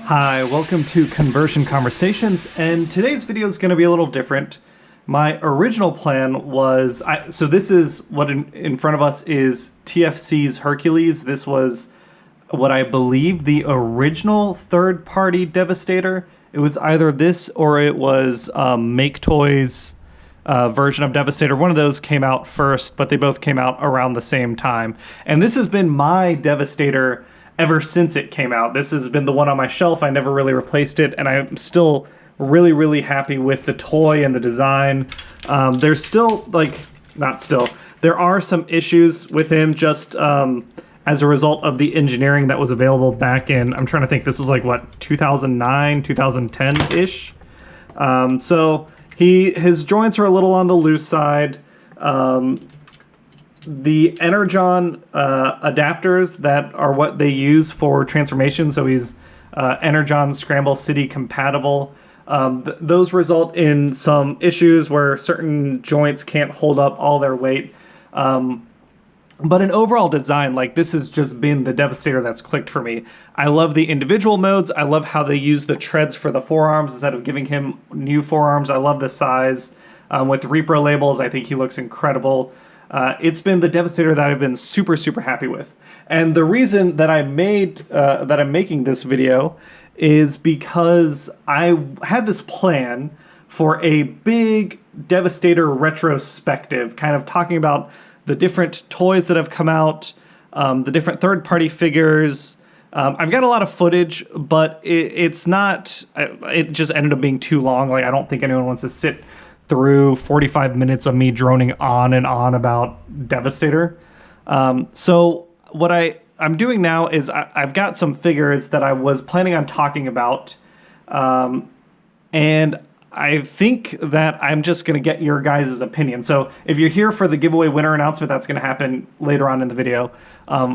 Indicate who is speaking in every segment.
Speaker 1: Hi, welcome to Conversion Conversations, and today's video is going to be a little different. My original plan was, so this is what in front of us is TFC's Hercules. This was what I believe the original third-party Devastator. It was either this or it was Make Toys version of Devastator. One of those came out first, but they both came out around the same time. And this has been my Devastator ever since it came out. This has been the one on my shelf. I never really replaced it, and I'm still really happy with the toy and the design. There's still, there are some issues with him just as a result of the engineering that was available back in, I'm trying to think, this was like, what, 2009, 2010-ish? So his joints are a little on the loose side. The Energon adapters that are what they use for transformation, so he's Energon Scramble City compatible. Those result in some issues where certain joints can't hold up all their weight. But in overall design, this has just been the Devastator that's clicked for me. I love the individual modes. I love how they use the treads for the forearms instead of giving him new forearms. I love the size. With the repro labels, I think he looks incredible. It's been the Devastator that I've been super happy with. And the reason that I'm making this video is because I had this plan for a big Devastator retrospective, kind of talking about the different toys that have come out, the different third-party figures. I've got a lot of footage, but it's not, it just ended up being too long. I don't think anyone wants to sit through 45 minutes of me droning on and on about Devastator. So what I'm doing now is I've got some figures that I was planning on talking about, and I think that I'm just going to get your guys' opinion. So if you're here for the giveaway winner announcement, that's going to happen later on in the video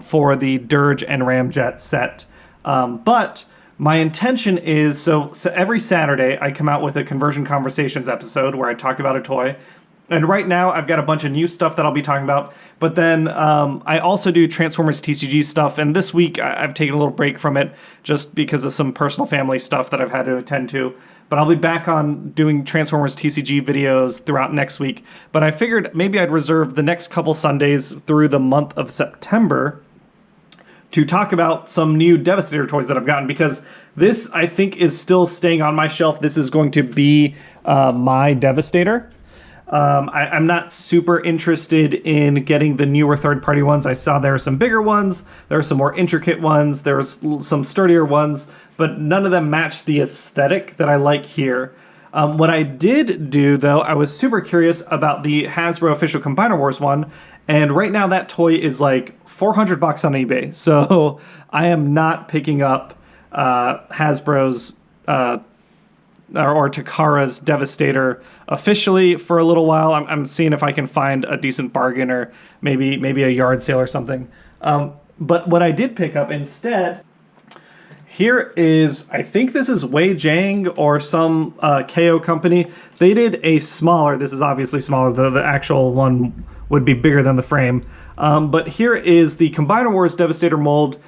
Speaker 1: for the Dirge and Ramjet set. But my intention is, so every Saturday I come out with a Conversion Conversations episode where I talk about a toy. And right now I've got a bunch of new stuff that I'll be talking about. But then I also do Transformers TCG stuff. And this week I've taken a little break from it just because of some personal family stuff that I've had to attend to. But I'll be back on doing Transformers TCG videos throughout next week. But I figured maybe I'd reserve the next couple Sundays through the month of September to talk about some new Devastator toys that I've gotten, because this, I think, is still staying on my shelf. This is going to be my Devastator. I'm not super interested in getting the newer third-party ones. I saw there are some bigger ones, there are some more intricate ones, there's some sturdier ones, but none of them match the aesthetic that I like here. What I did do, though, I was super curious about the Hasbro official Combiner Wars one, and right now that toy is like $400 on eBay. So I am not picking up Hasbro's or Takara's Devastator officially for a little while. I'm seeing if I can find a decent bargain or maybe a yard sale or something. But what I did pick up instead, here is, I think this is Wei Jiang or some KO company. They did a smaller, this is obviously smaller, the actual one would be bigger than the frame. But here is the Combiner Wars Devastator mold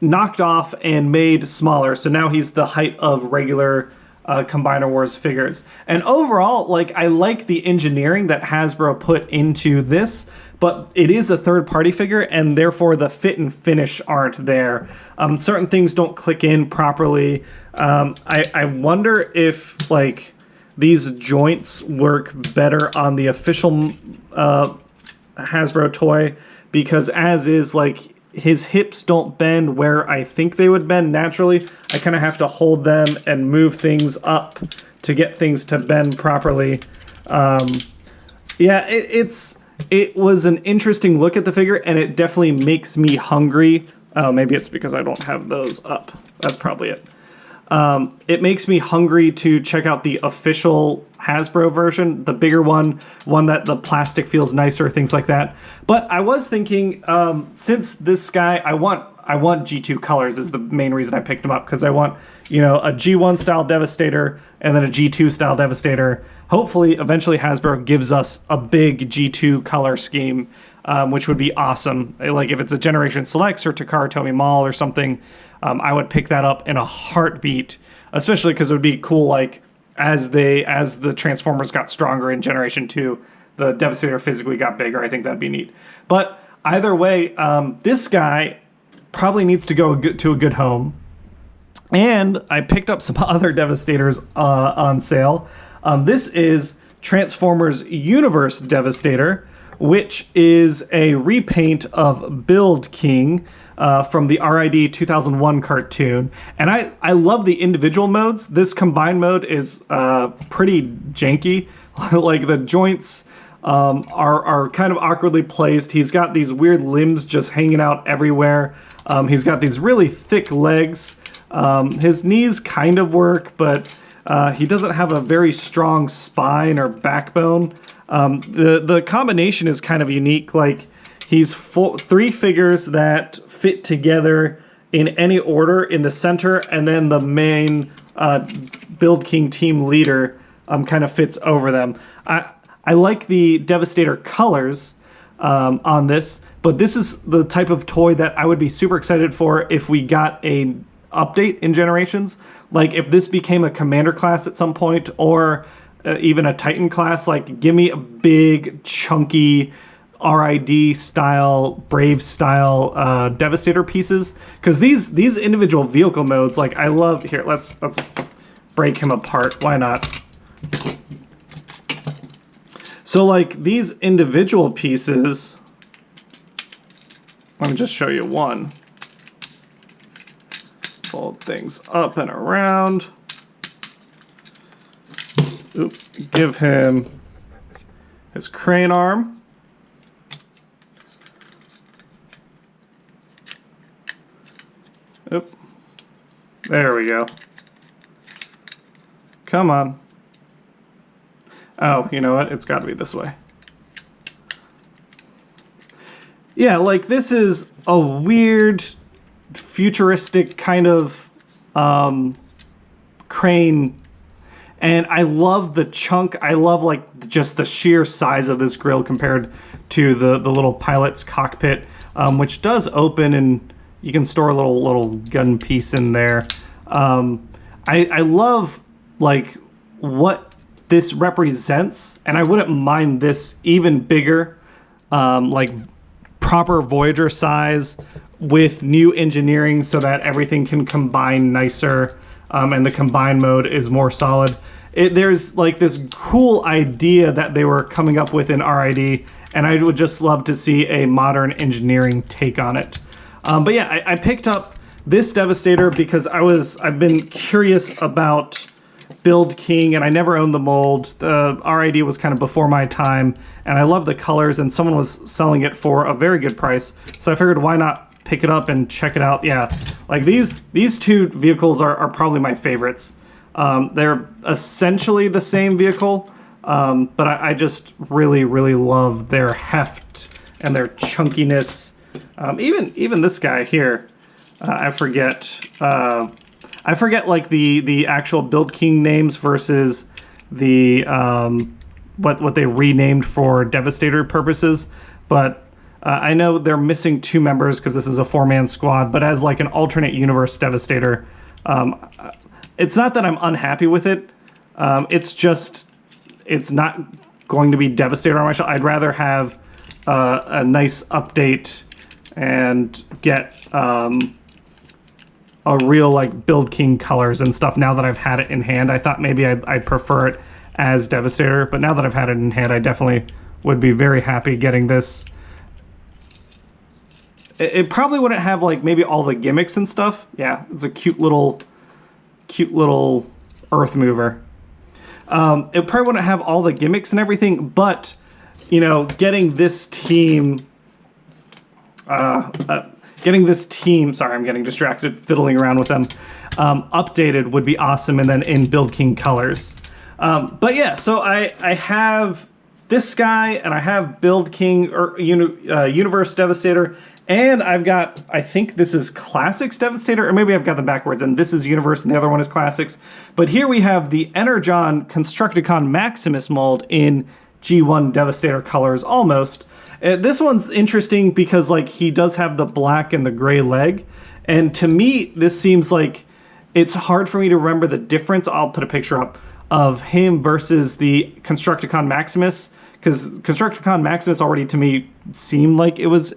Speaker 1: knocked off and made smaller. So now he's the height of regular Combiner Wars figures. And overall, I like the engineering that Hasbro put into this, but it is a third-party figure, and therefore the fit and finish aren't there. Certain things don't click in properly. I wonder if, these joints work better on the official Hasbro toy, because as is, his hips don't bend where I think they would bend naturally. I kind of have to hold them and move things up to get things to bend properly. Yeah, it was an interesting look at the figure, and it definitely makes me hungry. Maybe it's because I don't have those up. That's probably it. It makes me hungry to check out the official Hasbro version, the bigger one that the plastic feels nicer, things like that. But I was thinking, since this guy, I want G2 colors is the main reason I picked him up, because I want, a G1 style Devastator and then a G2 style Devastator. Hopefully, eventually Hasbro gives us a big G2 color scheme. which would be awesome. Like if it's a Generation Selects or Takara Tomy Mall or something, I would pick that up in a heartbeat, especially because it would be cool, like, as the Transformers got stronger in Generation 2, the Devastator physically got bigger. I think that'd be neat. But either way, this guy probably needs to go to a good home. And I picked up some other Devastators on sale. This is Transformers Universe Devastator, which is a repaint of Build King from the RID 2001 cartoon. And I love the individual modes. This combined mode is pretty janky. Like the joints are kind of awkwardly placed. He's got these weird limbs just hanging out everywhere. He's got these really thick legs. His knees kind of work, but he doesn't have a very strong spine or backbone. The combination is kind of unique. Like, he's three figures that fit together in any order in the center, and then the main Build King team leader kind of fits over them. I like the Devastator colors on this, but this is the type of toy that I would be super excited for if we got a update in Generations. Like if this became a Commander class at some point, or even a Titan class, like give me a big, chunky RID style, Brave style Devastator pieces. Because these individual vehicle modes, like I love. Here, let's break him apart. Why not? So like these individual pieces, let me just show you one. Fold things up and around. Oop, give him his crane arm. Oop. There we go. Come on. Oh, you know what? It's got to be this way. Yeah, like this is a weird, futuristic kind of crane, and I love the chunk. I love like just the sheer size of this grill compared to the little pilot's cockpit, which does open and you can store a little gun piece in there. I love like what this represents, and I wouldn't mind this even bigger, like proper Voyager size with new engineering so that everything can combine nicer, and the combine mode is more solid. There's like this cool idea that they were coming up with in RID, and I would just love to see a modern engineering take on it. But yeah, I picked up this Devastator because I've been curious about Build King, and I never owned the mold. The RID was kind of before my time, and I love the colors, and someone was selling it for a very good price, so I figured why not pick it up and check it out. Yeah, like these two vehicles are probably my favorites. They're essentially the same vehicle, but I just really love their heft and their chunkiness. Even this guy here, I forget like the actual Build King names versus the what they renamed for Devastator purposes, but I know they're missing two members because this is a 4-man squad. But as like an alternate universe Devastator, it's not that I'm unhappy with it. It's just it's not going to be Devastator on my show. I'd rather have a nice update and get a real like Build King colors and stuff. Now that I've had it in hand, I thought maybe I'd prefer it as Devastator, but now that I've had it in hand, I definitely would be very happy getting this. It probably wouldn't have like maybe all the gimmicks and stuff. Yeah, it's a cute little earth mover. It probably wouldn't have all the gimmicks and everything, but you know, getting this team. Sorry, I'm getting distracted fiddling around with them. Updated would be awesome, and then in Build King colors. But yeah, so I have this guy, and I have Build King or Universe Devastator, and I've got, I think this is Classics Devastator, or maybe I've got them backwards, and this is Universe, and the other one is Classics. But here we have the Energon Constructicon Maximus mold in G1 Devastator colors, almost. This one's interesting because like he does have the black and the gray leg, and to me this seems like it's hard for me to remember the difference. I'll put a picture up of him versus the Constructicon Maximus, because Constructicon Maximus already to me seemed like it was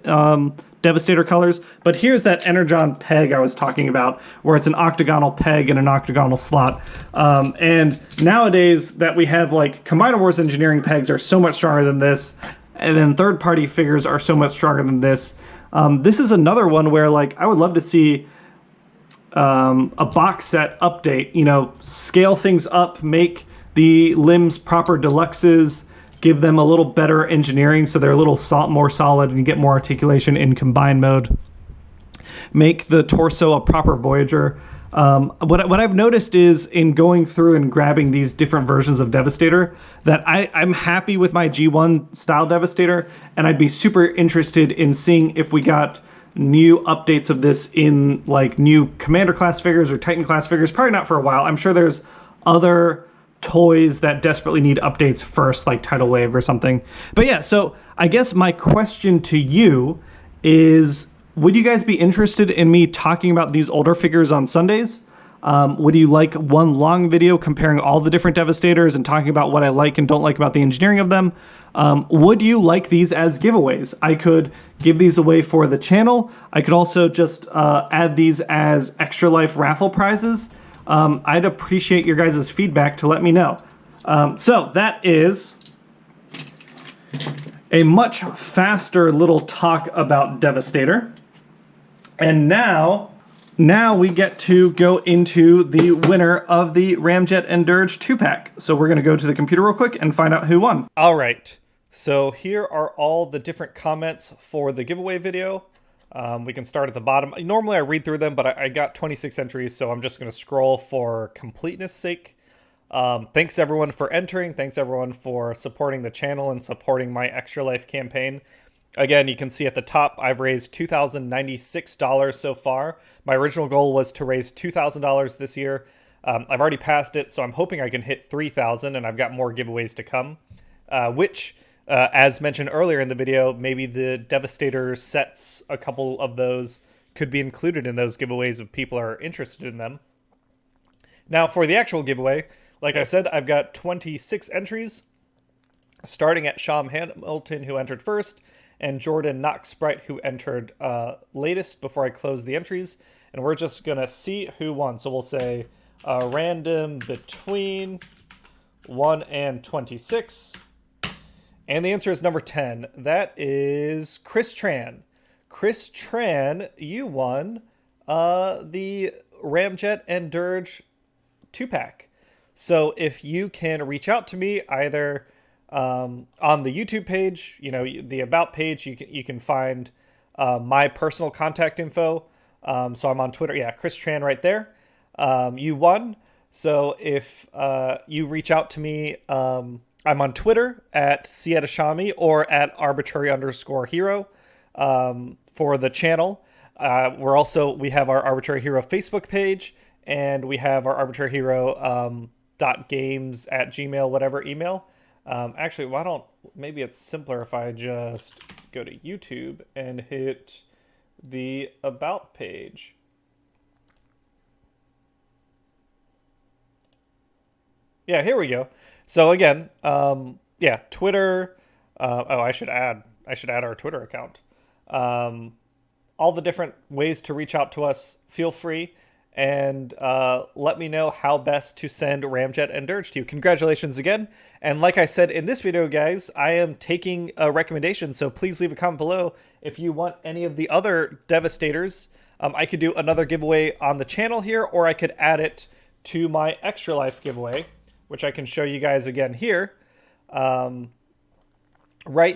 Speaker 1: Devastator colors, but here's that Energon peg I was talking about, where it's an octagonal peg and an octagonal slot. And nowadays that we have like Combiner Wars engineering pegs are so much stronger than this, and then third-party figures are so much stronger than this. This is another one where like I would love to see a box set update, you know, scale things up, make the limbs proper deluxes, give them a little better engineering so they're a little more solid and you get more articulation in combined mode. Make the torso a proper Voyager. What I've noticed is in going through and grabbing these different versions of Devastator that I'm happy with my G1 style Devastator, and I'd be super interested in seeing if we got new updates of this in like new Commander class figures or Titan class figures. Probably not for a while. I'm sure there's other toys that desperately need updates first, like Tidal Wave or something. But yeah, so I guess my question to you is, would you guys be interested in me talking about these older figures on Sundays? Would you like one long video comparing all the different Devastators and talking about what I like and don't like about the engineering of them? Would you like these as giveaways? I could give these away for the channel. I could also just add these as extra life raffle prizes. I'd appreciate your guys' feedback to let me know. So that is a much faster little talk about Devastator. And now we get to go into the winner of the Ramjet and Dirge 2-pack. So we're going to go to the computer real quick and find out who won.
Speaker 2: All right. So here are all the different comments for the giveaway video. We can start at the bottom. Normally I read through them, but I got 26 entries, so I'm just going to scroll for completeness sake. Thanks everyone for entering. Thanks everyone for supporting the channel and supporting my Extra Life campaign. Again, you can see at the top, I've raised $2,096 so far. My original goal was to raise $2,000 this year. I've already passed it, so I'm hoping I can hit $3,000, and I've got more giveaways to come, which... as mentioned earlier in the video, maybe the Devastator sets, a couple of those could be included in those giveaways if people are interested in them. Now, for the actual giveaway, like I said, I've got 26 entries, starting at Sham Hamilton, who entered first, and Jordan Knox-Sprite, who entered latest before I close the entries. And we're just going to see who won. So we'll say random between 1 and 26. And the answer is number 10. That is Chris Tran. Chris Tran, you won the Ramjet and Dirge 2-pack. So if you can reach out to me either on the YouTube page, you know, the About page, you can find my personal contact info. So I'm on Twitter. Yeah, Chris Tran right there. You won. So if you reach out to me... I'm on Twitter at Sietashami or at arbitrary_hero for the channel. We have our Arbitrary Hero Facebook page, and we have our Arbitrary Hero .games@gmail, whatever email. Actually, maybe it's simpler if I just go to YouTube and hit the About page. Yeah, here we go. So again, yeah, Twitter. I should add our Twitter account. All the different ways to reach out to us. Feel free and let me know how best to send Ramjet and Dirge to you. Congratulations again. And like I said in this video, guys, I am taking a recommendation. So please leave a comment below if you want any of the other Devastators. I could do another giveaway on the channel here, or I could add it to my Extra Life giveaway, which I can show you guys again here. Right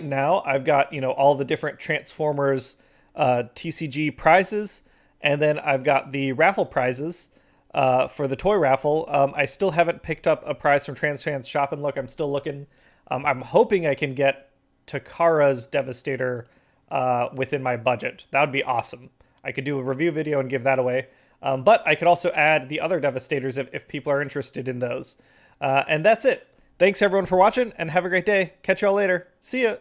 Speaker 2: now, I've got, you know, all the different Transformers TCG prizes, and then I've got the raffle prizes for the toy raffle. I still haven't picked up a prize from TransFans Shop and Look. I'm still looking. I'm hoping I can get Takara's Devastator within my budget. That would be awesome. I could do a review video and give that away. But I could also add the other Devastators if people are interested in those. And that's it. Thanks everyone for watching, and have a great day. Catch y'all later. See ya.